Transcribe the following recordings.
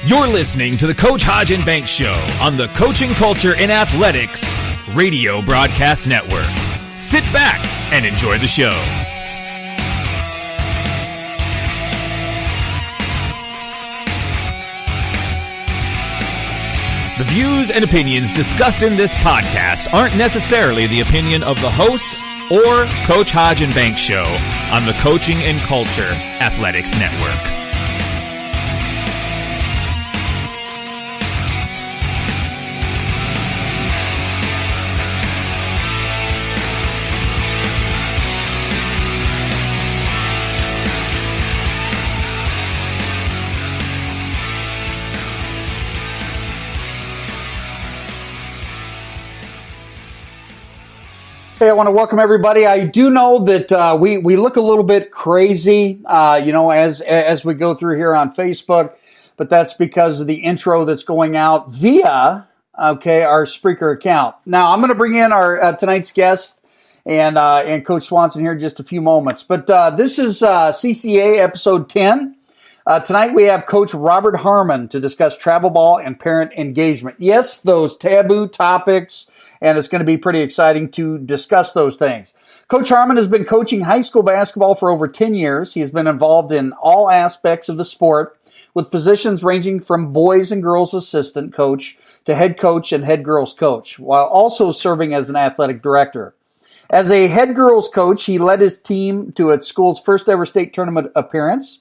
You're listening to the Coach Hodge and Banks Show on the Coaching Culture in Athletics Radio Broadcast Network. Sit back and enjoy the show. The views and opinions discussed in this podcast aren't necessarily the opinion of the host or Coach Hodge and Banks Show on the Coaching and Culture Athletics Network. Hey, I want to welcome everybody. I do know that we look a little bit crazy, as we go through here on Facebook, but that's because of the intro that's going out via, our Spreaker account. Now, I'm going to bring in our tonight's guest and Coach Swanson here in just a few moments. But this is CCA episode 10. Tonight we have Coach Robert Harmon to discuss travel ball and parent engagement. Yes, those taboo topics, and it's going to be pretty exciting to discuss those things. Coach Harmon has been coaching high school basketball for over 10 years. He has been involved in all aspects of the sport, with positions ranging from boys and girls assistant coach to head coach and head girls coach, while also serving as an athletic director. As a head girls coach, he led his team to its school's first ever state tournament appearance.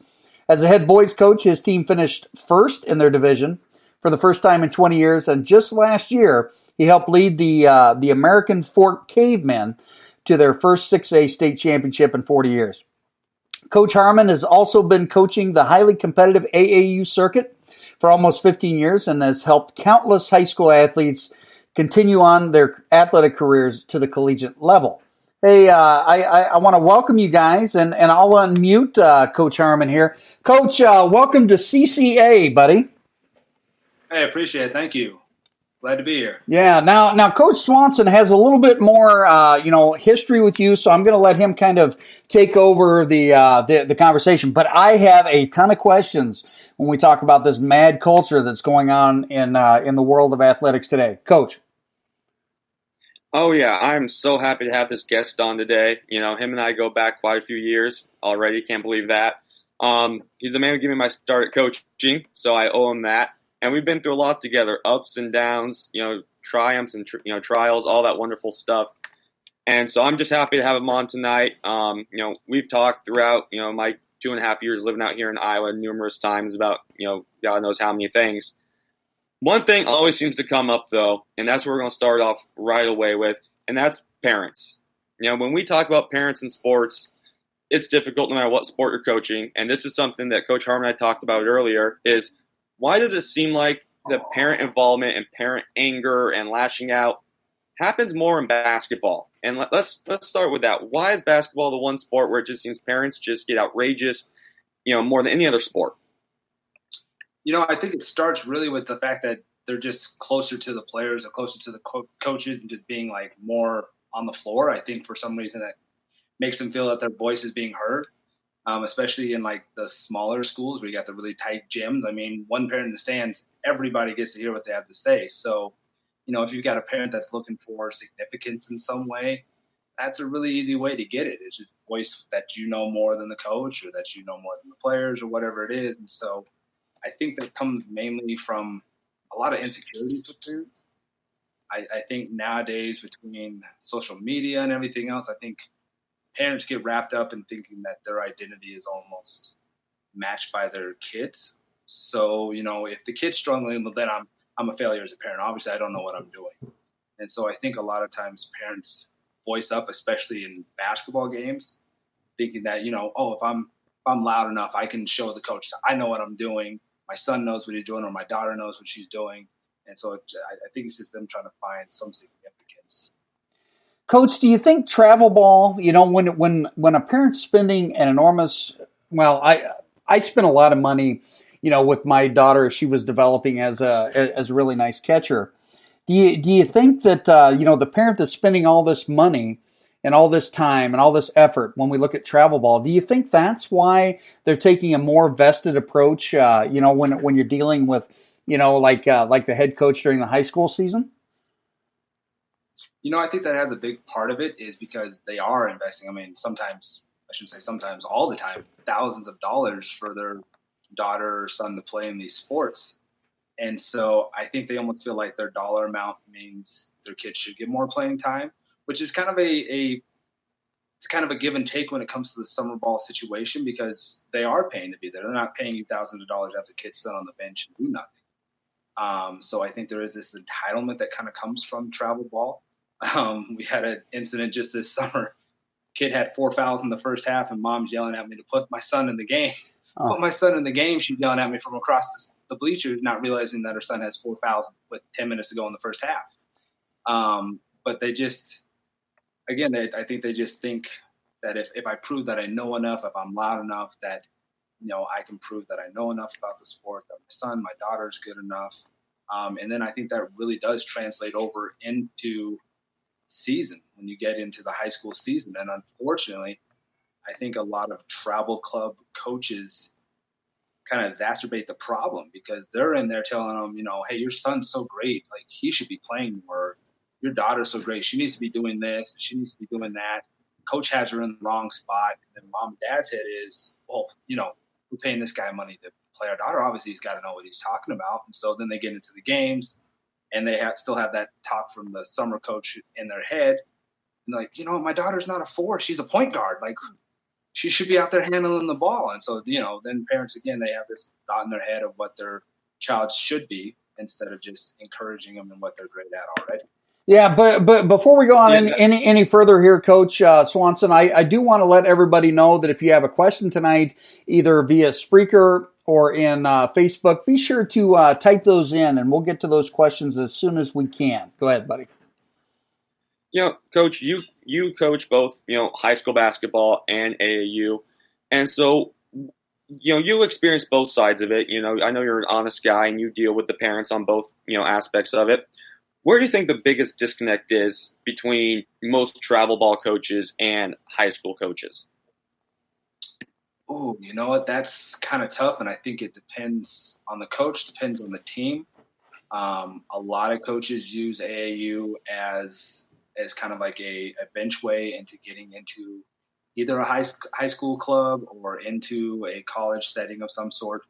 As a head boys coach, his team finished first in their division for the first time in 20 years, and just last year, he helped lead the American Fork Cavemen to their first 6A state championship in 40 years. Coach Harmon has also been coaching the highly competitive AAU circuit for almost 15 years and has helped countless high school athletes continue on their athletic careers to the collegiate level. Hey, I want to welcome you guys, and I'll unmute Coach Harmon here. Coach, welcome to CCA, buddy. Hey, I appreciate it. Thank you. Glad to be here. Yeah. Now, Coach Swanson has a little bit more, history with you, so I'm going to let him kind of take over the conversation. But I have a ton of questions when we talk about this mad culture that's going on in the world of athletics today. Coach. Oh, yeah. I'm so happy to have this guest on today. You know, him and I go back quite a few years already. Can't believe that. He's the man who gave me my start at coaching, so I owe him that. And we've been through a lot together, ups and downs, triumphs and, trials, all that wonderful stuff. And so I'm just happy to have him on tonight. We've talked throughout, my 2.5 years living out here in Iowa numerous times about, God knows how many things. One thing always seems to come up, though, and that's what we're going to start off right away with, and that's parents. When we talk about parents in sports, it's difficult no matter what sport you're coaching, and this is something that Coach Harmon and I talked about earlier, is why does it seem like the parent involvement and parent anger and lashing out happens more in basketball? And let's start with that. Why is basketball the one sport where it just seems parents just get outrageous, more than any other sport? I think it starts really with the fact that they're just closer to the players or closer to the coaches and just being like more on the floor. I think for some reason that makes them feel that their voice is being heard, especially in like the smaller schools where you got the really tight gyms. I mean, one parent in the stands, everybody gets to hear what they have to say. So, if you've got a parent that's looking for significance in some way, that's a really easy way to get it. It's just voice that more than the coach or that more than the players or whatever it is. And so I think that comes mainly from a lot of insecurities with parents. I think nowadays between social media and everything else, I think parents get wrapped up in thinking that their identity is almost matched by their kids. So, if the kid's struggling, well, then I'm a failure as a parent. Obviously, I don't know what I'm doing. And so I think a lot of times parents voice up, especially in basketball games, thinking that, if I'm loud enough, I can show the coach I know what I'm doing. My son knows what he's doing, or my daughter knows what she's doing. And so I think it's just them trying to find some significance. Coach, do you think travel ball, when a parent's spending an enormous, I spent a lot of money, with my daughter as she was developing as a really nice catcher. Do you think that, the parent that's spending all this money and all this time and all this effort when we look at travel ball. Do you think that's why they're taking a more vested approach, when you're dealing with, like the head coach during the high school season? I think that has a big part of it is because they are investing. I mean, sometimes, I shouldn't say sometimes, all the time, thousands of dollars for their daughter or son to play in these sports. And so I think they almost feel like their dollar amount means their kids should get more playing time, which is kind of it's kind of a give and take when it comes to the summer ball situation, because they are paying to be there. They're not paying you thousands of dollars to have the kids sit on the bench and do nothing. So I think there is this entitlement that kind of comes from travel ball. We had an incident just this summer. Kid had 4 fouls in the first half, and mom's yelling at me to put my son in the game. Oh. Put my son in the game. She's yelling at me from across the bleachers, not realizing that her son has 4 fouls with 10 minutes to go in the first half. But they just, again, I think they just think that if I prove that I know enough, if I'm loud enough, that I can prove that I know enough about the sport, that my son, my daughter's good enough. And then I think that really does translate over into season when you get into the high school season. And unfortunately, I think a lot of travel club coaches kind of exacerbate the problem, because they're in there telling them, hey, your son's so great, like he should be playing more. Your daughter's so great, she needs to be doing this, she needs to be doing that. Coach has her in the wrong spot. And then mom and dad's head is, well, we're paying this guy money to play our daughter. Obviously, he's got to know what he's talking about. And so then they get into the games, and they still have that talk from the summer coach in their head. And like, my daughter's not a 4, she's a point guard. Like, she should be out there handling the ball. And so, then parents, again, they have this thought in their head of what their child should be, instead of just encouraging them in what they're great at already. Yeah, but before we go on any further here, Coach Swanson, I do want to let everybody know that if you have a question tonight, either via Spreaker or in Facebook, be sure to type those in, and we'll get to those questions as soon as we can. Go ahead, buddy. Coach, you coach both, high school basketball and AAU. And so, you experience both sides of it. I know you're an honest guy and you deal with the parents on both, aspects of it. Where do you think the biggest disconnect is between most travel ball coaches and high school coaches? Oh, you know what? That's kind of tough. And I think it depends on the coach, depends on the team. A lot of coaches use AAU as kind of like a bench way into getting into either a high school club or into a college setting of some sort.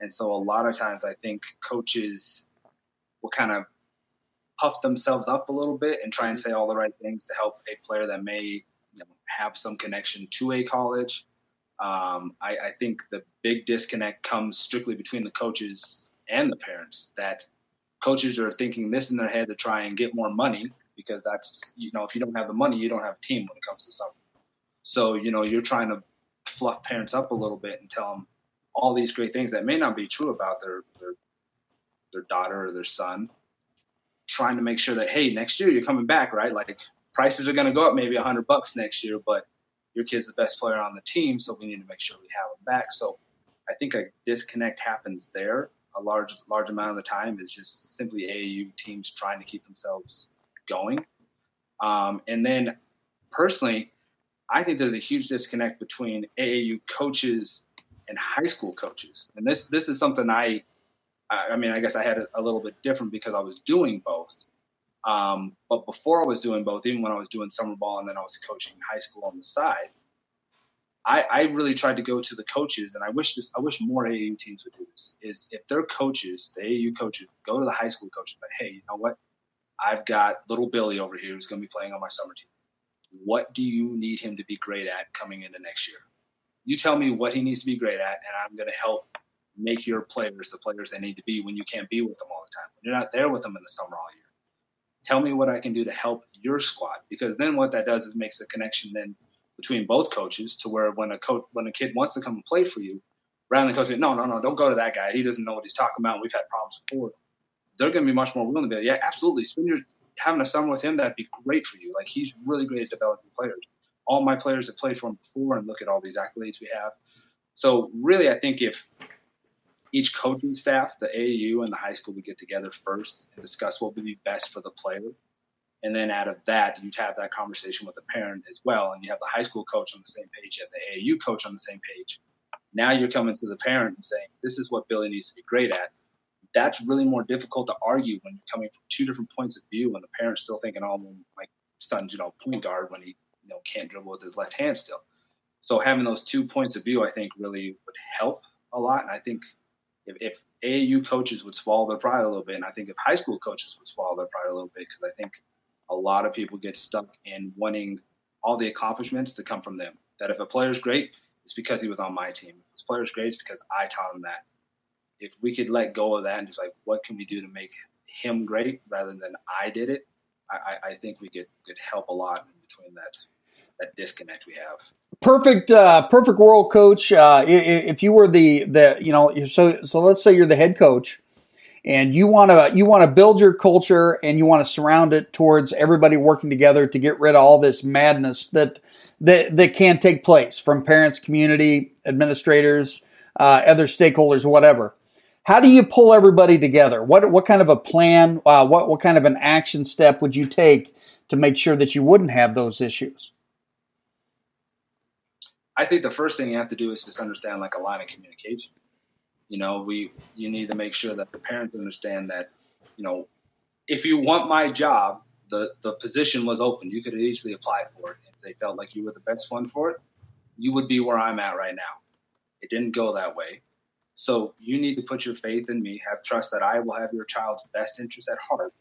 And so a lot of times I think coaches will kind of puff themselves up a little bit and try and say all the right things to help a player that may have some connection to a college. I think the big disconnect comes strictly between the coaches and the parents, that coaches are thinking this in their head to try and get more money, because that's, if you don't have the money, you don't have a team when it comes to something. So, you're trying to fluff parents up a little bit and tell them all these great things that may not be true about their daughter or their son, trying to make sure that, hey, next year you're coming back, right? Like, prices are going to go up maybe $100 next year, but your kid's the best player on the team, so we need to make sure we have him back. So I think a disconnect happens there. A large amount of the time is just simply AAU teams trying to keep themselves going. And then personally, I think there's a huge disconnect between AAU coaches and high school coaches. And this is something I guess I had a little bit different because I was doing both. But before I was doing both, even when I was doing summer ball and then I was coaching high school on the side, I really tried to go to the coaches, and I wish more AAU teams would do this, is if their coaches, the AAU coaches, go to the high school coaches, but hey, you know what? I've got little Billy over here who's going to be playing on my summer team. What do you need him to be great at coming into next year? You tell me what he needs to be great at, and I'm going to help make your players the players they need to be when you can't be with them all the time, when you're not there with them in the summer all year. Tell me what I can do to help your squad, because then what that does is makes a connection then between both coaches, to where when a kid wants to come and play for you, rather than coach me, no, don't go to that guy. He doesn't know what he's talking about. We've had problems before. They're going to be much more willing to be, yeah, absolutely. Having a summer with him, that'd be great for you. Like, he's really great at developing players. All my players have played for him before, and look at all these accolades we have. So really, I think if each coaching staff, the AAU and the high school, would get together first and discuss what would be best for the player, And then out of that, you'd have that conversation with the parent as well. And you have the high school coach on the same page, you have the AAU coach on the same page. Now you're coming to the parent and saying, this is what Billy needs to be great at. That's really more difficult to argue when you're coming from two different points of view and the parent's still thinking, oh, my son's, point guard when he, can't dribble with his left hand still. So having those 2 points of view, I think, really would help a lot. And I think if AAU coaches would swallow their pride a little bit, and I think if high school coaches would swallow their pride a little bit, because I think a lot of people get stuck in wanting all the accomplishments to come from them. That if a player's great, it's because he was on my team. If his player's great, it's because I taught him that. If we could let go of that and just like, what can we do to make him great rather than I did it, I think we could help a lot in between that disconnect we have. Perfect world, coach. If you were so let's say you're the head coach, and you want to build your culture and you want to surround it towards everybody working together to get rid of all this madness that can take place from parents, community, administrators, other stakeholders, whatever. How do you pull everybody together? What kind of a plan? What kind of an action step would you take to make sure that you wouldn't have those issues? I think the first thing you have to do is just understand like a line of communication. You need to make sure that the parents understand that, if you want my job, the position was open. You could have easily applied for it. If they felt like you were the best one for it, you would be where I'm at right now. It didn't go that way. So you need to put your faith in me, have trust that I will have your child's best interest at heart,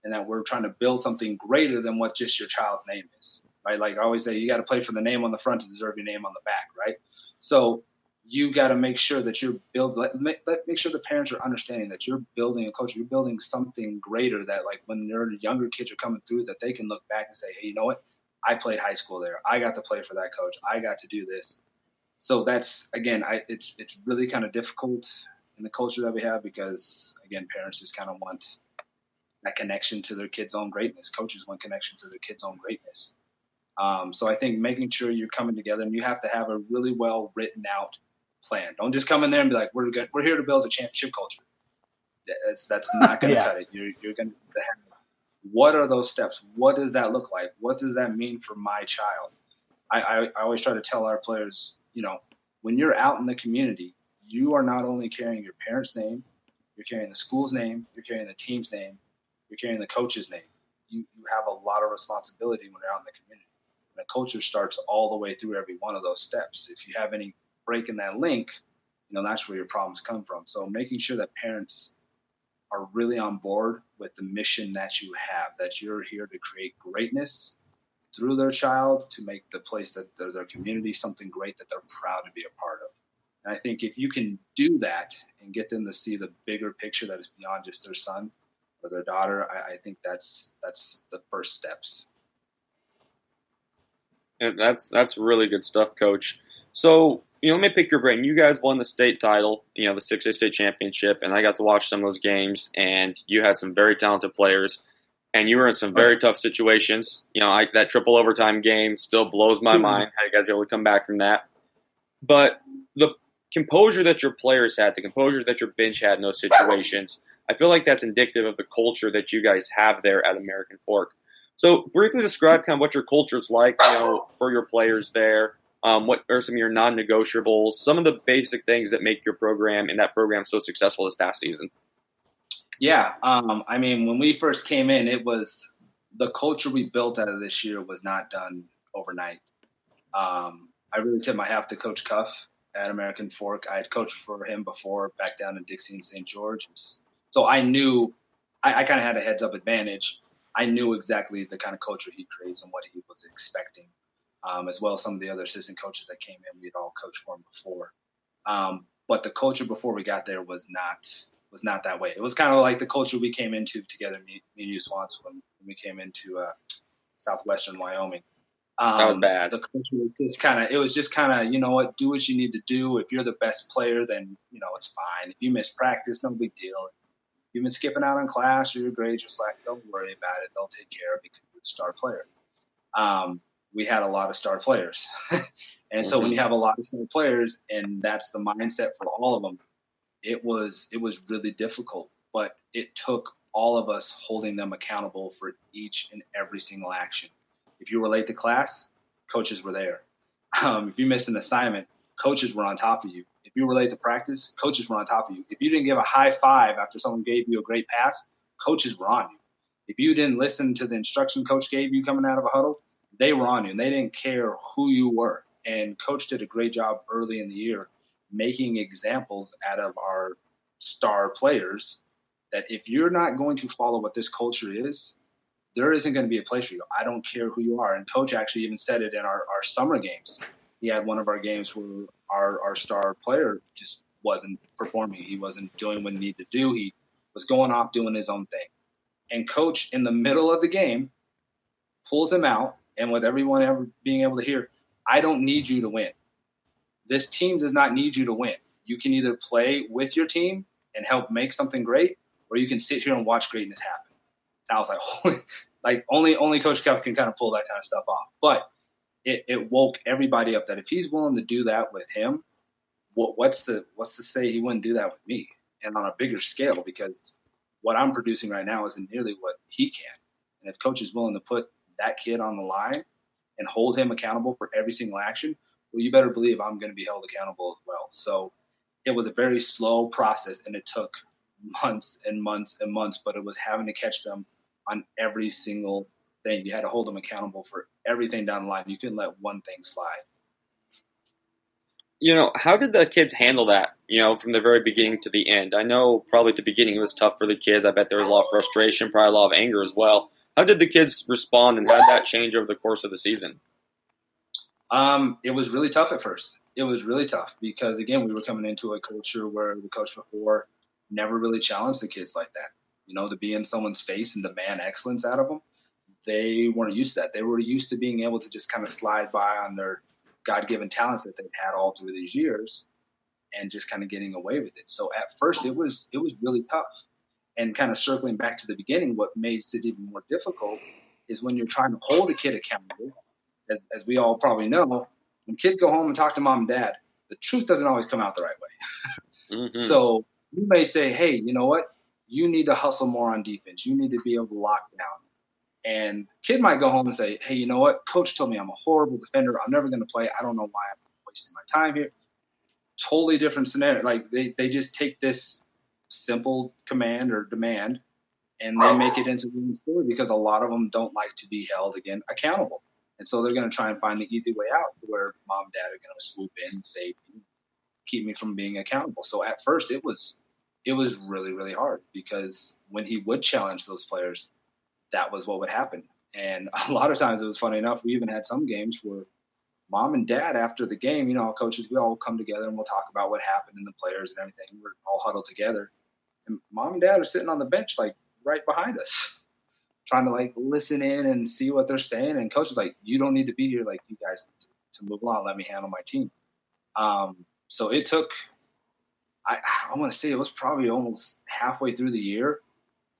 and that we're trying to build something greater than what just your child's name is, right? Like I always say, you got to play for the name on the front to deserve your name on the back, right? So you got to make sure that make sure the parents are understanding that you're building a culture, you're building something greater that like when their younger kids are coming through that they can look back and say, hey, you know what? I played high school there. I got to play for that coach. I got to do this. So that's, again, it's really kind of difficult in the culture that we have because, again, parents just kind of want that connection to their kids' own greatness. Coaches want connection to their kids' own greatness. So I think making sure you're coming together and you have to have a really well written out plan. Don't just come in there and be like, we're here to build a championship culture. That's not going to cut it. You're going to have, what are those steps? What does that look like? What does that mean for my child? I always try to tell our players, when you're out in the community, you are not only carrying your parents' name, you're carrying the school's name, you're carrying the team's name, you're carrying the coach's name. You have a lot of responsibility when you're out in the community. And the culture starts all the way through every one of those steps. If you have any break in that link, that's where your problems come from. So making sure that parents are really on board with the mission that you have, that you're here to create greatness through their child to make the place that their community something great that they're proud to be a part of. And I think if you can do that and get them to see the bigger picture that is beyond just their son or their daughter, I think that's the first steps. And that's really good stuff, Coach. So, let me pick your brain. You guys won the state title, the 6A state championship, and I got to watch some of those games, and you had some very talented players. And you were in some very tough situations. That triple overtime game still blows my mind how you guys were able to come back from that. But the composure that your players had, the composure that your bench had in those situations, I feel like that's indicative of the culture that you guys have there at American Fork. So briefly describe kind of what your culture's like, for your players there. What are some of your non-negotiables, some of the basic things that make your program and that program so successful this past season? Yeah. When we first came in, it was the culture we built out of this year was not done overnight. I really tip my hat to Coach Cuff at American Fork. I had coached for him before back down in Dixie and St. George. So I knew I kind of had a heads up advantage. I knew exactly the kind of culture he creates and what he was expecting, as well as some of the other assistant coaches that came in. We had all coached for him before. But the culture before we got there was not that way. It was kind of like the culture we came into together, me and you, Swans, when we came into southwestern Wyoming. That was bad. The culture was just kind of, do what you need to do. If you're the best player, then, it's fine. If you miss practice, no big deal. If you've been skipping out on class or your grades are slack, don't worry about it. They'll take care of it because you're the star player. We had a lot of star players. And so when you have a lot of star players and that's the mindset for all of them, it was really difficult, but it took all of us holding them accountable for each and every single action. If you were late to class, coaches were there. If you missed an assignment, coaches were on top of you. If you were late to practice, coaches were on top of you. If you didn't give a high five after someone gave you a great pass, coaches were on you. If you didn't listen to the instruction coach gave you coming out of a huddle, they were on you, and they didn't care who you were. And coach did a great job early in the year making examples out of our star players that if you're not going to follow what this culture is, there isn't going to be a place for you. I don't care who you are. And coach actually even said it in our summer games. He had one of our games where our star player just wasn't performing. He wasn't doing what he needed to do. He was going off doing his own thing. And coach, in the middle of the game, pulls him out, and with everyone ever being able to hear, I don't need you to win. This team does not need you to win. You can either play with your team and help make something great, or you can sit here and watch greatness happen. And I was like, holy, like only Coach Cuff can kind of pull that kind of stuff off. But it woke everybody up that if he's willing to do that with him, what's to say he wouldn't do that with me, and on a bigger scale, because what I'm producing right now isn't nearly what he can. And if coach is willing to put that kid on the line and hold him accountable for every single action, well, you better believe I'm going to be held accountable as well. So it was a very slow process, and it took months and months and months, but it was having to catch them on every single thing. You had to hold them accountable for everything down the line. You couldn't let one thing slide. How did the kids handle that, from the very beginning to the end? I know probably at the beginning it was tough for the kids. I bet there was a lot of frustration, probably a lot of anger as well. How did the kids respond, and how did that change over the course of the season? It was really tough at first. It was really tough because, again, we were coming into a culture where the coach before never really challenged the kids like that. To be in someone's face and demand excellence out of them, they weren't used to that. They were used to being able to just kind of slide by on their God-given talents that they've had all through these years and just kind of getting away with it. So at first it was really tough. And kind of circling back to the beginning, what makes it even more difficult is when you're trying to hold a kid accountable, as we all probably know, when kids go home and talk to mom and dad, the truth doesn't always come out the right way. Mm-hmm. So you may say, hey, you know what? You need to hustle more on defense. You need to be able to lock down. And kid might go home and say, hey, you know what? Coach told me I'm a horrible defender. I'm never going to play. I don't know why I'm wasting my time here. Totally different scenario. Like they just take this simple command or demand and they make it into the story because a lot of them don't like to be held, again, accountable. And so they're going to try and find the easy way out where mom and dad are going to swoop in and save me, keep me from being accountable. So at first it was really, really hard because when he would challenge those players, that was what would happen. And a lot of times it was funny enough. We even had some games where mom and dad, after the game, coaches, we all come together and we'll talk about what happened and the players and everything. We're all huddled together. And mom and dad are sitting on the bench, like right behind us, trying to like listen in and see what they're saying. And coach is like, you don't need to be here. Like, you guys need to move along. Let me handle my team. So it took, I want to say it was probably almost halfway through the year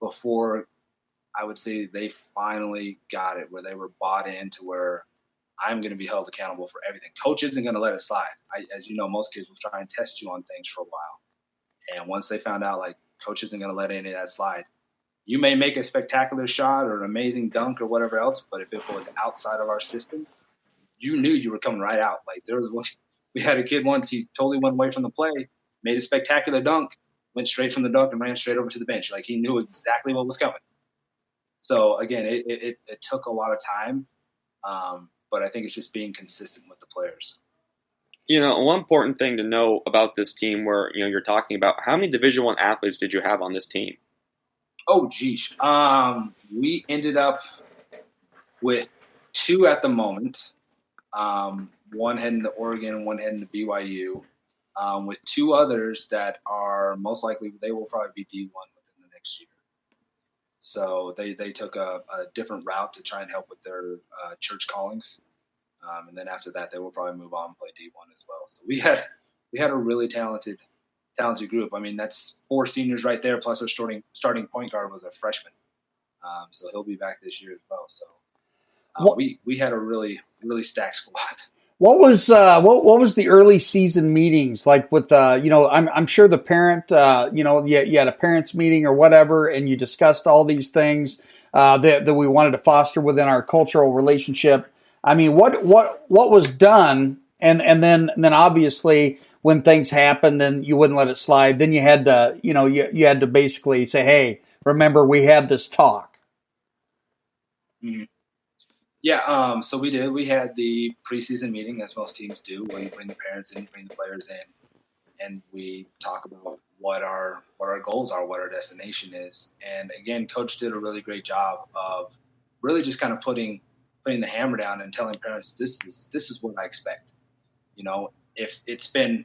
before I would say they finally got it, where they were bought into where I'm going to be held accountable for everything. Coach isn't going to let it slide. As you know, most kids will try and test you on things for a while. And once they found out, like, coach isn't going to let any of that slide. You may make a spectacular shot or an amazing dunk or whatever else, but if it was outside of our system, you knew you were coming right out. Like, there was one, we had a kid once, he totally went away from the play, made a spectacular dunk, went straight from the dunk and ran straight over to the bench. Like, he knew exactly what was coming. So, again, it took a lot of time, but I think it's just being consistent with the players. One important thing to know about this team where, you're talking about, how many Division I athletes did you have on this team? Oh, geez. We ended up with 2 at the moment, one heading to Oregon, one heading to BYU, with 2 others that are most likely, they will probably be D1 within the next year. So they took a different route to try and help with their church callings. And then after that, they will probably move on and play D1 as well. So we had a really talented group. I mean, that's 4 seniors right there, plus our starting point guard was a freshman. So he'll be back this year as well. So we had a really, really stacked squad. What was the early season meetings like with I'm sure the parent you had a parents meeting or whatever, and you discussed all these things that we wanted to foster within our cultural relationship. I mean, what was done, and then obviously when things happened and you wouldn't let it slide, then you had to you had to basically say, hey, remember we had this talk. Mm-hmm. Yeah, so we did. We had the preseason meeting, as most teams do, where you bring the parents in, you bring the players in, and we talk about what our goals are, what our destination is. And again, Coach did a really great job of really just kind of putting the hammer down and telling parents, this is what I expect. If it's been,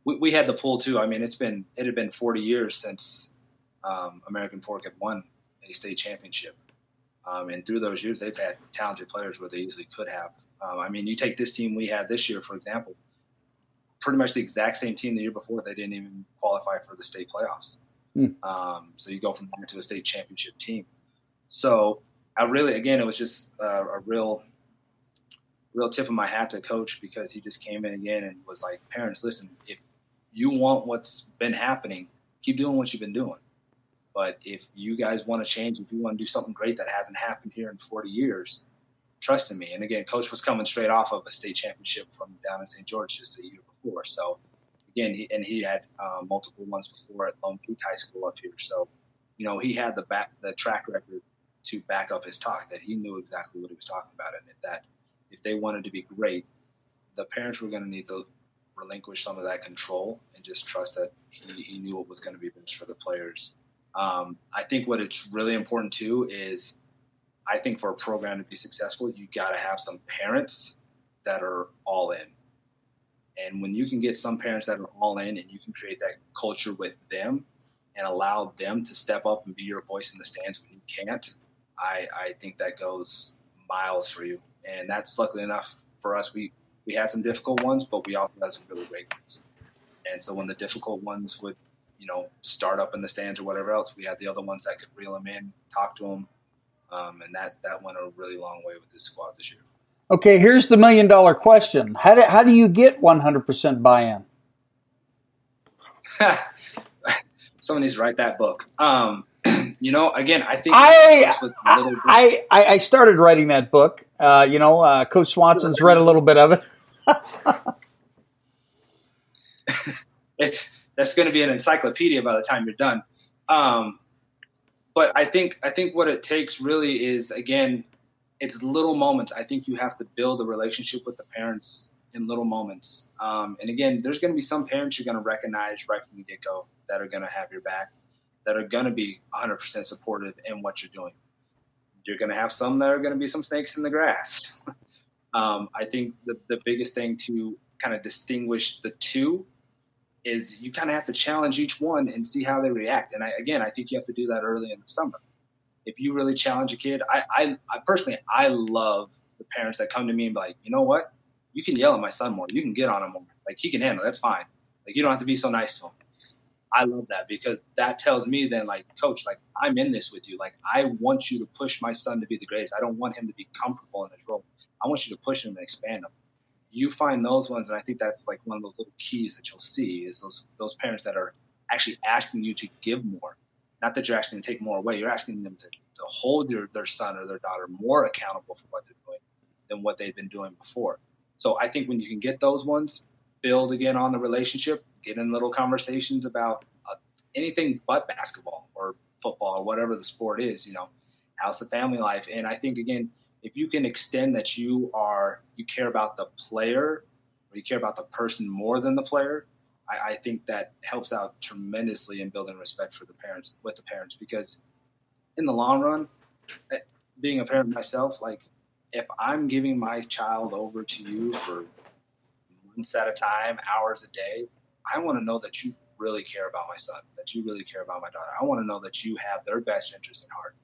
we had the pool too. I mean, it had been 40 years since American Fork had won a state championship. And through those years, they've had talented players where they easily could have. I mean, you take this team we had this year, for example, pretty much the exact same team the year before. They didn't even qualify for the state playoffs. So you go from that to a state championship team. So it was just a real tip of my hat to Coach, because he just came in again and was like, parents, listen, if you want what's been happening, keep doing what you've been doing. But if you guys want to change, if you want to do something great that hasn't happened here in 40 years, trust in me. And again, Coach was coming straight off of a state championship from down in St. George just a year before. So again, he had multiple ones before at Lone Peak High School up here. So, he had the track record to back up his talk, that he knew exactly what he was talking about. And that if they wanted to be great, the parents were going to need to relinquish some of that control and just trust that he knew what was going to be best for the players. I think what it's really important too is, I think for a program to be successful, you got to have some parents that are all in. And when you can get some parents that are all in, and you can create that culture with them and allow them to step up and be your voice in the stands when you can't, I think that goes miles for you. And that's luckily enough for us. We had some difficult ones, but we also had some really great ones. And so when the difficult ones would start up in the stands or whatever else, we had the other ones that could reel them in, talk to them. And that went a really long way with this squad this year. Okay, here's the $1 million question. How do you get 100% buy-in? Someone needs to write that book. Again, I think I started writing that book. Coach Swanson's read a little bit of it. That's going to be an encyclopedia by the time you're done. But I think what it takes really is, again, it's little moments. I think you have to build a relationship with the parents in little moments. And again, there's going to be some parents you're going to recognize right from the get-go that are going to have your back, that are going to be 100% supportive in what you're doing. You're going to have some that are going to be some snakes in the grass. I think the biggest thing to kind of distinguish the two is you kind of have to challenge each one and see how they react. And I think you have to do that early in the summer. If you really challenge a kid, I personally, I love the parents that come to me and be like, you know what? You can yell at my son more. You can get on him more. Like, he can handle it. That's fine. Like, you don't have to be so nice to him. I love that, because that tells me then, like, Coach, like, I'm in this with you. Like, I want you to push my son to be the greatest. I don't want him to be comfortable in his role. I want you to push him and expand him. You find those ones, and I think that's like one of those little keys that you'll see is those parents that are actually asking you to give more. Not that you're asking to take more away. You're asking them to hold their son or their daughter more accountable for what they're doing than what they've been doing before. So I think when you can get those ones, build again on the relationship, get in little conversations about anything but basketball or football or whatever the sport is, how's the family life? And I think, again, if you can extend that you care about the player, or you care about the person more than the player, I think that helps out tremendously in building respect for the parents, because in the long run, being a parent myself, like, if I'm giving my child over to you for months at a time, hours a day, I want to know that you really care about my son, that you really care about my daughter. I want to know that you have their best interest in heart.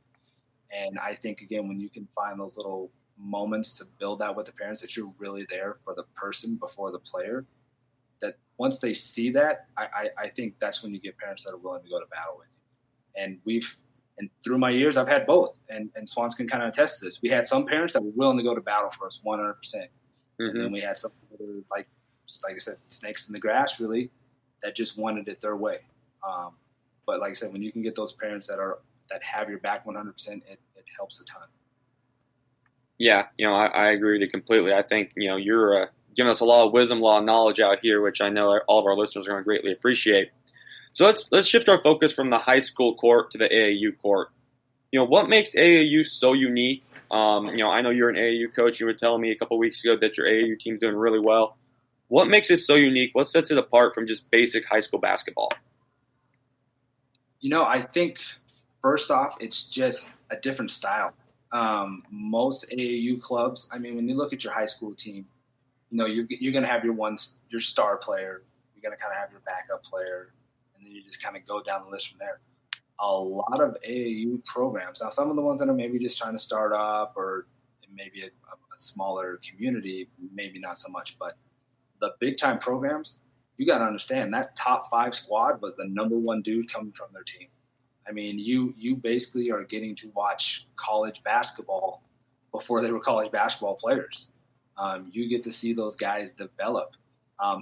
And I think, again, when you can find those little moments to build that with the parents, that you're really there for the person before the player, that once they see that, I think that's when you get parents that are willing to go to battle with you. And through my years, I've had both. And Swans can kind of attest to this. We had some parents that were willing to go to battle for us 100%. And then we had some other, like I said, snakes in the grass, really, that just wanted it their way. But like I said, when you can get those parents that have your back 100%, it helps a ton. Yeah, I agree with you completely. I think, you're giving us a lot of wisdom, a lot of knowledge out here, which I know all of our listeners are going to greatly appreciate. So let's shift our focus from the high school court to the AAU court. What makes AAU so unique? I know you're an AAU coach. You were telling me a couple of weeks ago that your AAU team's doing really well. What makes it so unique? What sets it apart from just basic high school basketball? I think first off, it's just a different style. Most AAU clubs, I mean, when you look at your high school team, you're going to have your star player. You're going to kind of have your backup player, and then you just kind of go down the list from there. A lot of AAU programs, now some of the ones that are maybe just trying to start up or maybe a smaller community, maybe not so much, but the big-time programs, you got to understand that top 5 squad was the number 1 dude coming from their team. I mean, you basically are getting to watch college basketball before they were college basketball players. You get to see those guys develop.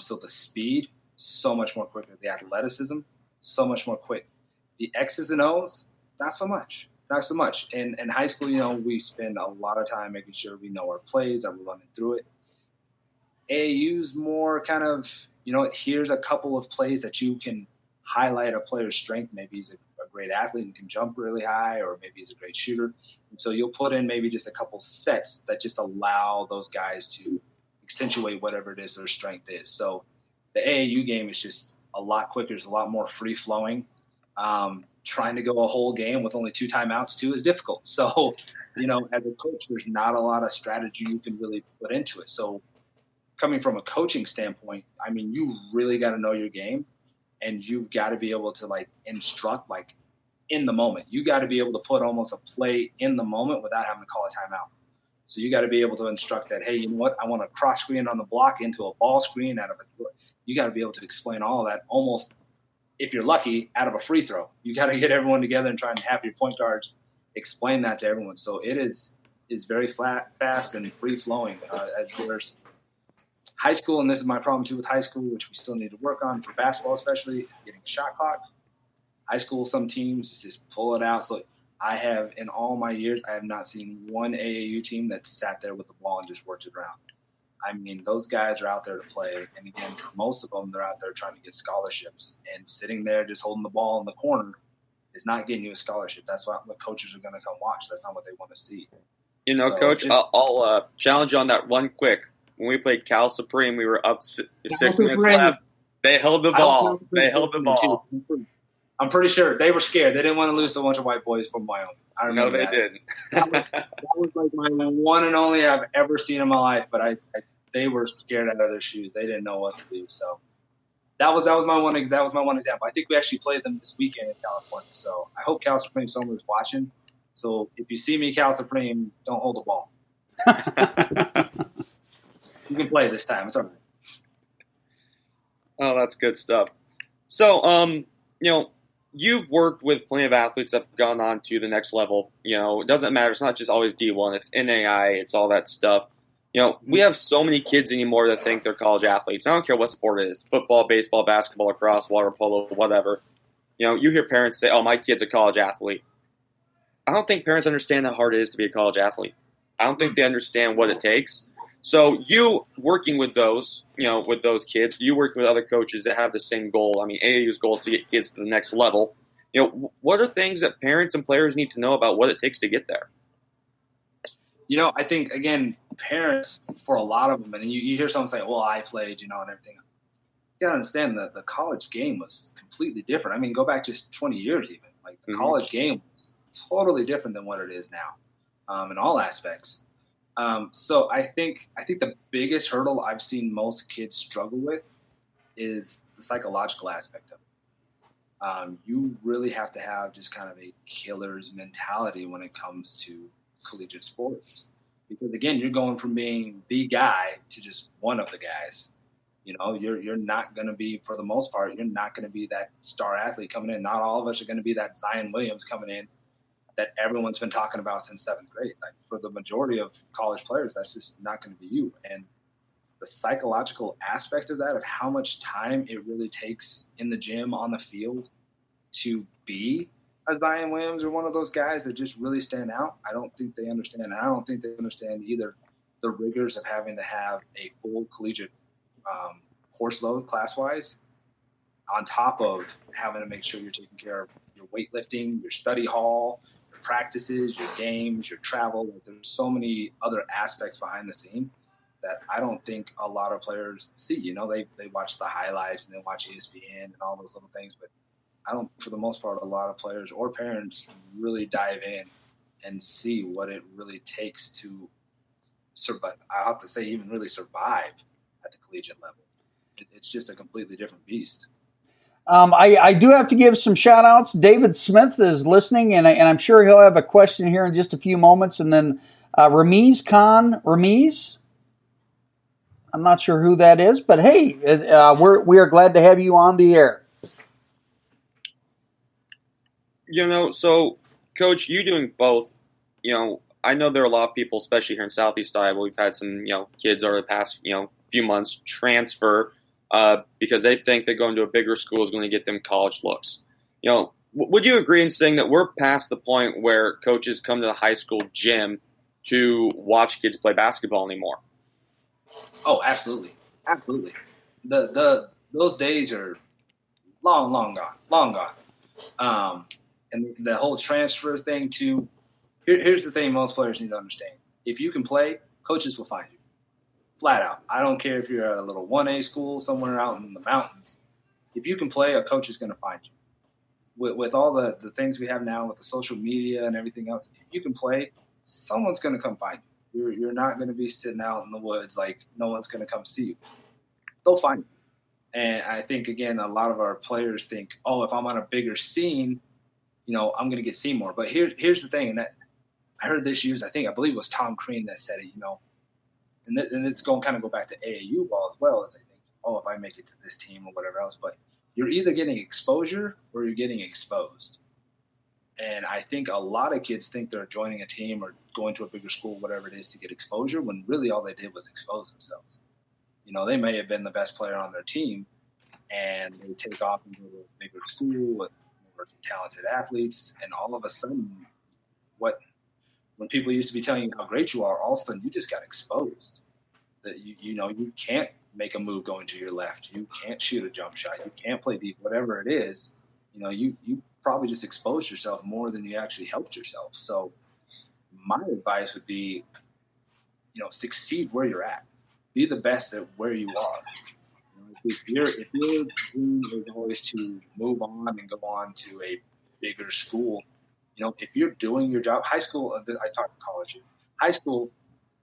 So the speed, so much more quicker. The athleticism, so much more quick. The X's and O's, not so much. Not so much. In high school, we spend a lot of time making sure we know our plays, that we're running through it. AAU's more kind of, here's a couple of plays that you can highlight a player's strength. Maybe he's a great athlete and can jump really high, or maybe he's a great shooter. And so you'll put in maybe just a couple sets that just allow those guys to accentuate whatever it is their strength is. So the AAU game is just a lot quicker. It's a lot more free-flowing. Trying to go a whole game with only 2 timeouts too is difficult. So, as a coach, there's not a lot of strategy you can really put into it. So coming from a coaching standpoint, I mean, you really got to know your game, and you've got to be able to instruct in the moment. You got to be able to put almost a play in the moment without having to call a timeout. So you got to be able to instruct that, hey, you know what? I want a cross screen on the block into a ball screen out of a – you got to be able to explain all of that almost, if you're lucky, out of a free throw. You got to get everyone together and try and have your point guards explain that to everyone. So it is very fast and free-flowing as there's high school, and this is my problem too with high school, which we still need to work on for basketball especially, is getting a shot clock. High school, some teams just pull it out. So in all my years, I have not seen one AAU team that sat there with the ball and just worked it around. I mean, those guys are out there to play. And again, for most of them, they're out there trying to get scholarships. And sitting there just holding the ball in the corner is not getting you a scholarship. That's what coaches are going to come watch. That's not what they want to see. Coach, I'll challenge you on that one quick. When we played Cal Supreme, we were up 6 minutes left. They held the ball. I'm pretty sure they were scared. They didn't want to lose to a bunch of white boys from Wyoming. I remember they didn't. that was like my one and only I've ever seen in my life. But they were scared out of their shoes. They didn't know what to do. So that was my one example. I think we actually played them this weekend in California. So I hope Cal Supreme someone is watching. So if you see me, Cal Supreme, don't hold the ball. You can play this time. It's all right. Oh, that's good stuff. So, you've worked with plenty of athletes that have gone on to the next level. It doesn't matter. It's not just always D1. It's NAI. It's all that stuff. We have so many kids anymore that think they're college athletes. I don't care what sport it is. Football, baseball, basketball, lacrosse, water polo, whatever. You hear parents say, oh, my kid's a college athlete. I don't think parents understand how hard it is to be a college athlete. I don't think they understand what it takes. So you working with those, with those kids, you working with other coaches that have the same goal. I mean, AAU's goal is to get kids to the next level. What are things that parents and players need to know about what it takes to get there? I think, again, parents, for a lot of them, and you hear someone say, well, I played, and everything. You got to understand that the college game was completely different. I mean, go back just 20 years even. The college game was totally different than what it is now in all aspects. So I think the biggest hurdle I've seen most kids struggle with is the psychological aspect of it. You really have to have just kind of a killer's mentality when it comes to collegiate sports, because again, you're going from being the guy to just one of the guys. You're not going to be, for the most part, you're not going to be that star athlete coming in. Not all of us are going to be that Zion Williams coming in that everyone's been talking about since 7th grade. For the majority of college players, that's just not going to be you. And the psychological aspect of that, of how much time it really takes in the gym, on the field, to be a Zion Williams or one of those guys that just really stand out, I don't think they understand. And I don't think they understand either the rigors of having to have a full collegiate course load class-wise, on top of having to make sure you're taking care of your weightlifting, your study hall, your practices, your games, your travel. Like, there's so many other aspects behind the scene that I don't think a lot of players see. You know, they watch the highlights and they watch ESPN and all those little things, but I don't, for the most part, a lot of players or parents really dive in and see what it really takes to survive. I have to say, even really survive at the collegiate level. It's just a completely different beast. I do have to give some shout outs. David Smith is listening, and I'm sure he'll have a question here in just a few moments. And then Ramiz Khan, I'm not sure who that is, but hey, we are glad to have you on the air. You know, so Coach, you doing both, you know, I know there are a lot of people, especially here in Southeast Iowa, we've had some, you know, kids over the past, you know, few months transfer because they think that going to a bigger school is going to get them college looks. You know, would you agree in saying that we're past the point where coaches come to the high school gym to watch kids play basketball anymore? Oh, absolutely. Absolutely. Those days are long gone. And the whole transfer thing too. Here's the thing most players need to understand. If you can play, coaches will find you. Flat out. I don't care if you're at a little 1A school somewhere out in the mountains. If you can play, a coach is going to find you. With all the things we have now with the social media and everything else, if you can play, someone's going to come find you. You're not going to be sitting out in the woods like no one's going to come see you. They'll find you. And I think, again, a lot of our players think, oh, if I'm on a bigger scene, you know, I'm going to get seen more. But here's the thing, and that I heard this used, I believe it was Tom Crean that said it, you know, and it's going to kind of go back to AAU ball as well, as they think, oh, if I make it to this team or whatever else. But you're either getting exposure or you're getting exposed. And I think a lot of kids think they're joining a team or going to a bigger school, whatever it is, to get exposure, when really all they did was expose themselves. You know, they may have been the best player on their team, and they take off and go to a bigger school with more talented athletes, and all of a sudden, when people used to be telling you how great you are, all of a sudden you just got exposed. That you know, you can't make a move going to your left, you can't shoot a jump shot, you can't play deep, whatever it is. You know, you probably just exposed yourself more than you actually helped yourself. So my advice would be, you know, succeed where you're at. Be the best at where you are. If your dream is always to move on and go on to a bigger school, you know, if you're doing your job, high school, I talk college, high school,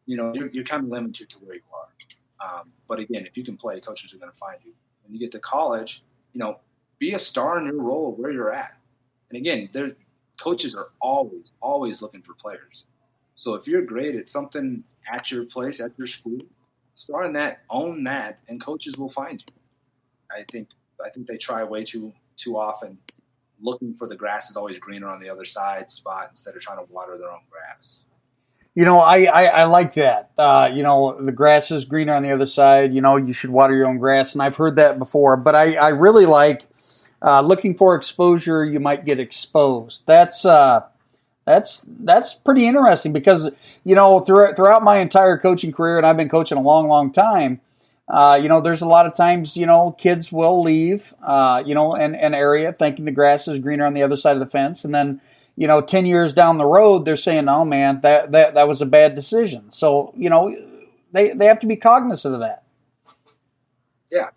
you know, you're kind of limited to where you are. But again, if you can play, coaches are going to find you. When you get to college, you know, be a star in your role where you're at. And again, coaches are always looking for players. So if you're great at something at your place, at your school, start in that, own that, and coaches will find you. I think they try way too often looking for the grass is always greener on the other side spot instead of trying to water their own grass. You know, I like that. You know, the grass is greener on the other side. You know, you should water your own grass, and I've heard that before. But I really like looking for exposure. You might get exposed. That's pretty interesting because, you know, throughout my entire coaching career, and I've been coaching a long time, you know, there's a lot of times, you know, kids will leave, you know, an area thinking the grass is greener on the other side of the fence. And then, you know, 10 years down the road, they're saying, oh, man, that was a bad decision. So, you know, they have to be cognizant of that. Yeah,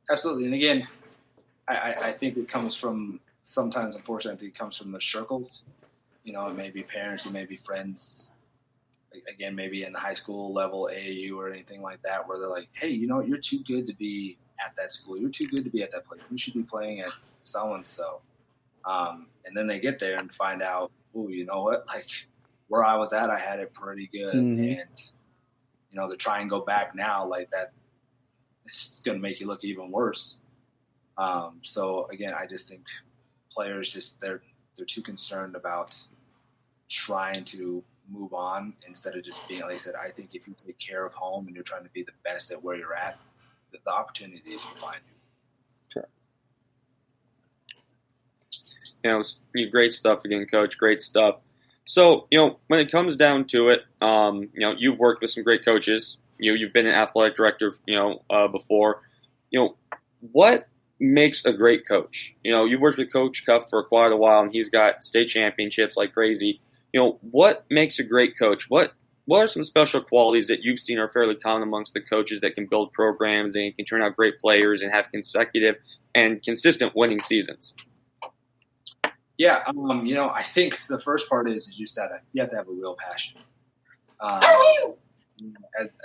absolutely. And again, I think it comes from, sometimes, unfortunately, I think it comes from the circles. You know, it may be parents, it may be friends, again, maybe in the high school level, AAU or anything like that, where they're like, hey, you know, you're too good to be at that school. You're too good to be at that place. You should be playing at so-and-so. And then they get there and find out, oh, you know what, like where I was at, I had it pretty good. Mm-hmm. And, you know, to try and go back now like that, it's going to make you look even worse. So, again, I just think players they're too concerned about trying to move on instead of just being, like I said, I think if you take care of home and you're trying to be the best at where you're at, the opportunities will find you. Sure. Great stuff again, Coach. Great stuff. So, when it comes down to it, you've worked with some great coaches. You've been an athletic director, before. What makes a great coach? You've worked with Coach Cuff for quite a while, and he's got state championships like crazy. What makes a great coach? What are some special qualities that you've seen are fairly common amongst the coaches that can build programs and can turn out great players and have consecutive and consistent winning seasons? Yeah, I think the first part is just that you have to have a real passion.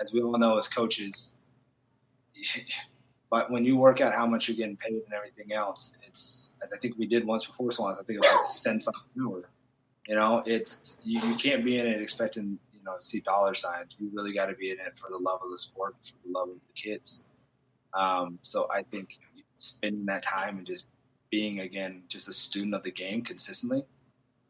As we all know as coaches, but when you work out how much you're getting paid and everything else, it's, as I think we did once before Swans, I think it was like cents an hour. It's you can't be in it expecting to see dollar signs. You really got to be in it for the love of the sport, for the love of the kids. So I think spending that time and just being, again, just a student of the game consistently,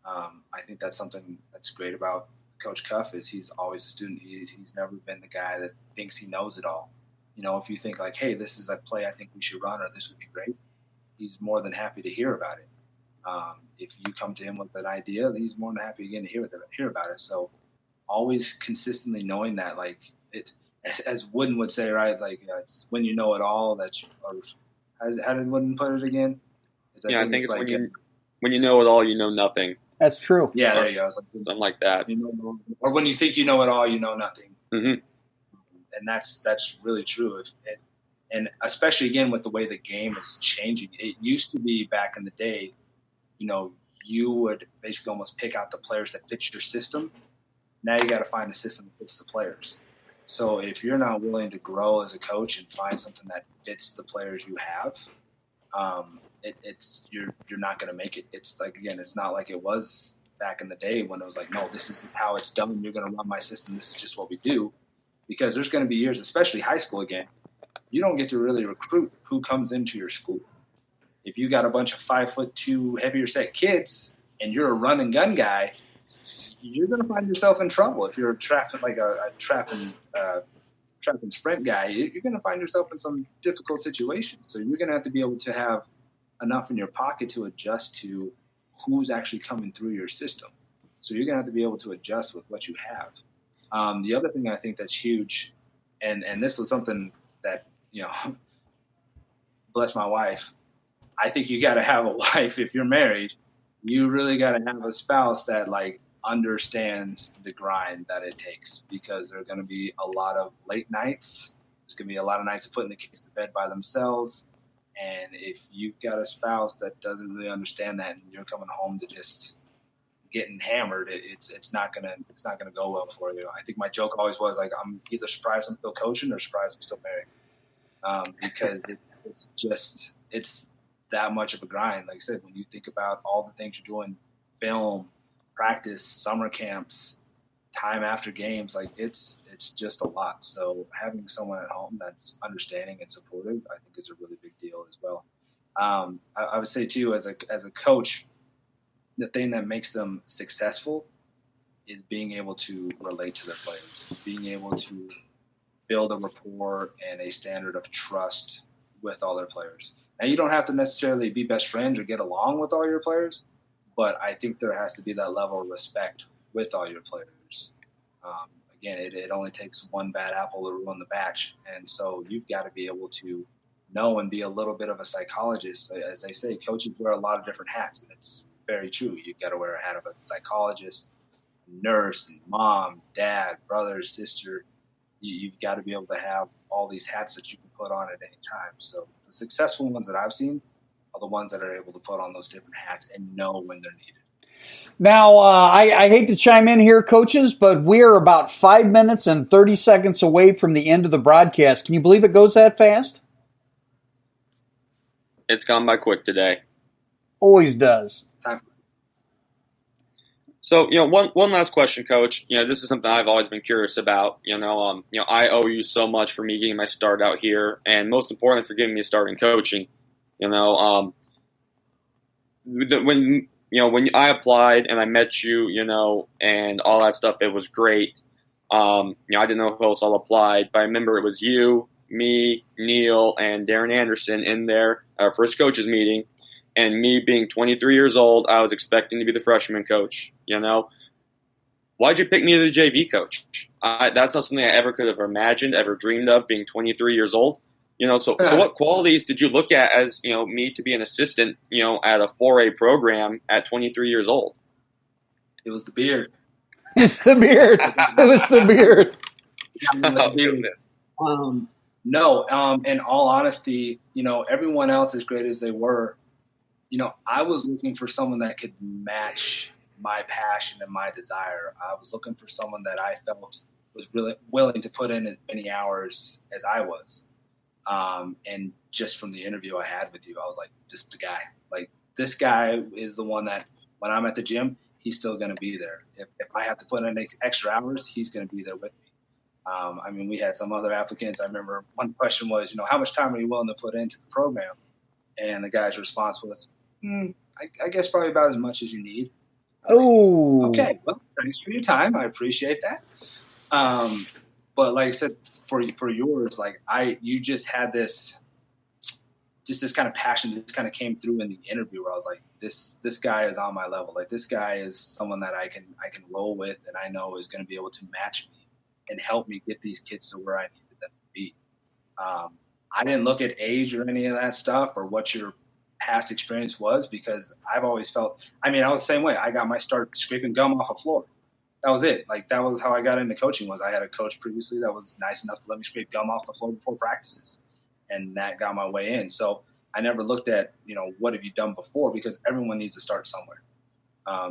I think that's something that's great about Coach Cuff is he's always a student. He's never been the guy that thinks he knows it all. If you think like, hey, this is a play I think we should run or this would be great, he's more than happy to hear about it. If you come to him with an idea, he's more than happy again to hear about it. So always consistently knowing that, like, it, as Wooden would say, right? Like, it's when you know it all that you, or how did Wooden put it again? I think it's like, when you know it all, you know nothing. That's true. Yeah, there you go. It's like, something like that. Or when you think you know it all, you know nothing. Mm-hmm. And that's really true. And especially, again, with the way the game is changing. It used to be back in the day, you would basically almost pick out the players that fit your system. Now you got to find a system that fits the players. So if you're not willing to grow as a coach and find something that fits the players you have, you're not going to make it. It's like, again, it's not like it was back in the day when it was like, no, this is how it's done. You're going to run my system. This is just what we do. Because there's going to be years, especially high school again, you don't get to really recruit who comes into your school. If you got a bunch of 5'2" heavier set kids and you're a run and gun guy, you're going to find yourself in trouble. If you're a trap and sprint guy, you're going to find yourself in some difficult situations. So you're going to have to be able to have enough in your pocket to adjust to who's actually coming through your system. So you're going to have to be able to adjust with what you have. The other thing I think that's huge, and this was something that, bless my wife, I think you got to have a wife. If you're married, you really got to have a spouse that understands the grind that it takes, because there are going to be a lot of late nights. There's going to be a lot of nights of putting the kids to bed by themselves. And if you've got a spouse that doesn't really understand that, and you're coming home to just getting hammered, it's not gonna go well for you. I think my joke always was like, I'm either surprised I'm still coaching or surprised I'm still married, because it's that much of a grind. Like I said, when you think about all the things you're doing, film, practice, summer camps, time after games, like it's just a lot. So having someone at home that's understanding and supportive, I think is a really big deal as well. I would say too, as a coach, the thing that makes them successful is being able to relate to their players, being able to build a rapport and a standard of trust with all their players. Now, you don't have to necessarily be best friends or get along with all your players, but I think there has to be that level of respect with all your players. Again, it only takes one bad apple to ruin the batch. And so you've got to be able to know and be a little bit of a psychologist. As they say, coaches wear a lot of different hats, and it's very true. You've got to wear a hat of a psychologist, nurse, and mom, dad, brother, sister. You've got to be able to have all these hats that you can put on at any time. So the successful ones that I've seen are the ones that are able to put on those different hats and know when they're needed. Now, I hate to chime in here, coaches, but we're about 5 minutes and 30 seconds away from the end of the broadcast. Can you believe it goes that fast? It's gone by quick today. Always does. So, one last question, Coach. This is something I've always been curious about. I owe you so much for me getting my start out here, and most importantly, for giving me a start in coaching. When when I applied and I met you, and all that stuff, it was great. I didn't know who else all applied, but I remember it was you, me, Neil, and Darren Anderson in there, our first coaches meeting. And me being 23 years old, I was expecting to be the freshman coach. Why'd you pick me as the JV coach? That's not something I ever could have imagined, ever dreamed of, being 23 years old. So what qualities did you look at as, me to be an assistant, at a 4A program at 23 years old? It was the beard. It's the beard. It was the beard. Oh, goodness. No, in all honesty, everyone else, as great as they were, I was looking for someone that could match my passion and my desire. I was looking for someone that I felt was really willing to put in as many hours as I was. And just from the interview I had with you, I was like, this is the guy. Like, this guy is the one that when I'm at the gym, he's still going to be there. If I have to put in extra hours, he's going to be there with me. We had some other applicants. I remember one question was, how much time are you willing to put into the program? And the guy's response was, I guess probably about as much as you need. Oh, okay. Well, thanks for your time. I appreciate that. But like I said, for yours, you just had this kind of passion that kind of came through in the interview where I was like, this guy is on my level. Like, this guy is someone that I can roll with, and I know is going to be able to match me and help me get these kids to where I needed them to be. I didn't look at age or any of that stuff or what your past experience was, because I've always felt, I was the same way. I got my start scraping gum off a floor. That was it. Like, that was how I got into coaching. Was I had a coach previously that was nice enough to let me scrape gum off the floor before practices, and that got my way in. So I never looked at, what have you done before, because everyone needs to start somewhere.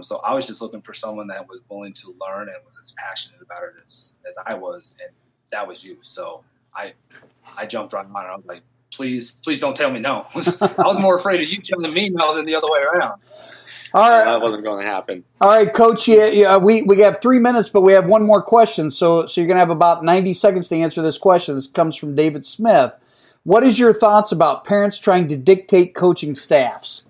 So I was just looking for someone that was willing to learn and was as passionate about it as I was, and that was you. So I jumped right on it. I was like, please don't tell me no. I was more afraid of you telling me no than the other way around. All right. That wasn't going to happen. All right, Coach. Yeah, we have 3 minutes, but we have one more question. So you're going to have about 90 seconds to answer this question. This comes from David Smith. What is your thoughts about parents trying to dictate coaching staffs?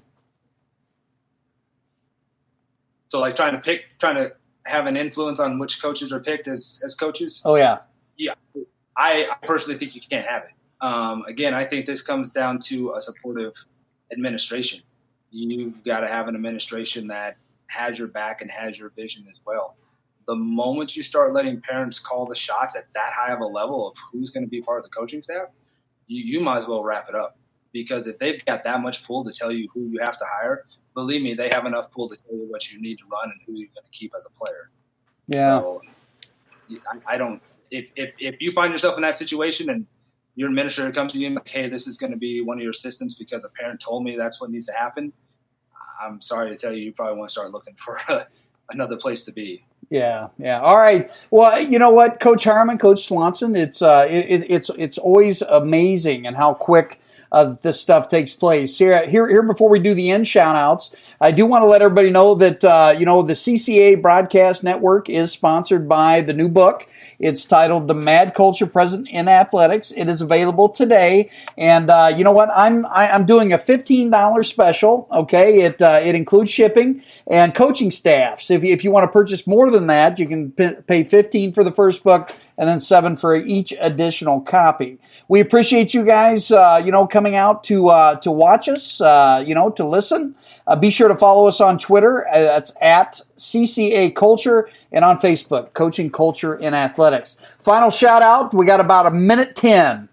So, like, trying to have an influence on which coaches are picked as coaches? Oh, yeah. Yeah. I personally think you can't have it. Again, I think this comes down to a supportive administration. You've got to have an administration that has your back and has your vision as well. The moment you start letting parents call the shots at that high of a level of who's going to be part of the coaching staff, you might as well wrap it up. Because if they've got that much pull to tell you who you have to hire, believe me, they have enough pull to tell you what you need to run and who you're going to keep as a player. Yeah. So I don't. If you find yourself in that situation and your administrator comes to you and like, hey, this is going to be one of your assistants because a parent told me that's what needs to happen, I'm sorry to tell you, you probably want to start looking for another place to be. Yeah. All right. Well, you know what, Coach Harmon, Coach Swanson, it's always amazing and how quick this stuff takes place. Here before we do the end shout-outs, I do want to let everybody know that, the CCA Broadcast Network is sponsored by the new book. It's titled The Mad Culture Present in Athletics. It is available today. And you know what? I'm doing a $15 special. Okay, it includes shipping and coaching staffs. If you want to purchase more than that, you can pay $15 for the first book and then $7 for each additional copy. We appreciate you guys, coming out to watch us, to listen. Be sure to follow us on Twitter. That's at CCA Culture, and on Facebook, Coaching Culture in Athletics. Final shout out. We got about 1:10.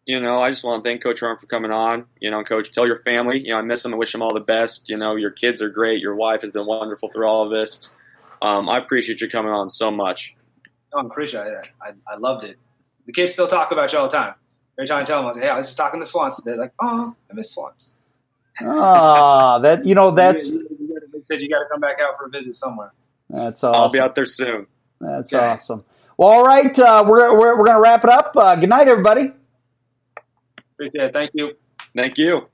I just want to thank Coach Harmon for coming on. Coach, tell your family, I miss them and wish them all the best. Your kids are great. Your wife has been wonderful through all of this. I appreciate you coming on so much. I appreciate it. I loved it. The kids still talk about you all the time. Every time I tell them, I was like, hey, I was just talking to Swans. They're like, oh, I miss Swans. That's. They said you got to come back out for a visit somewhere. That's awesome. I'll be out there soon. That's awesome. Well, all right, we're going to wrap it up. Good night, everybody. Appreciate it. Thank you. Thank you.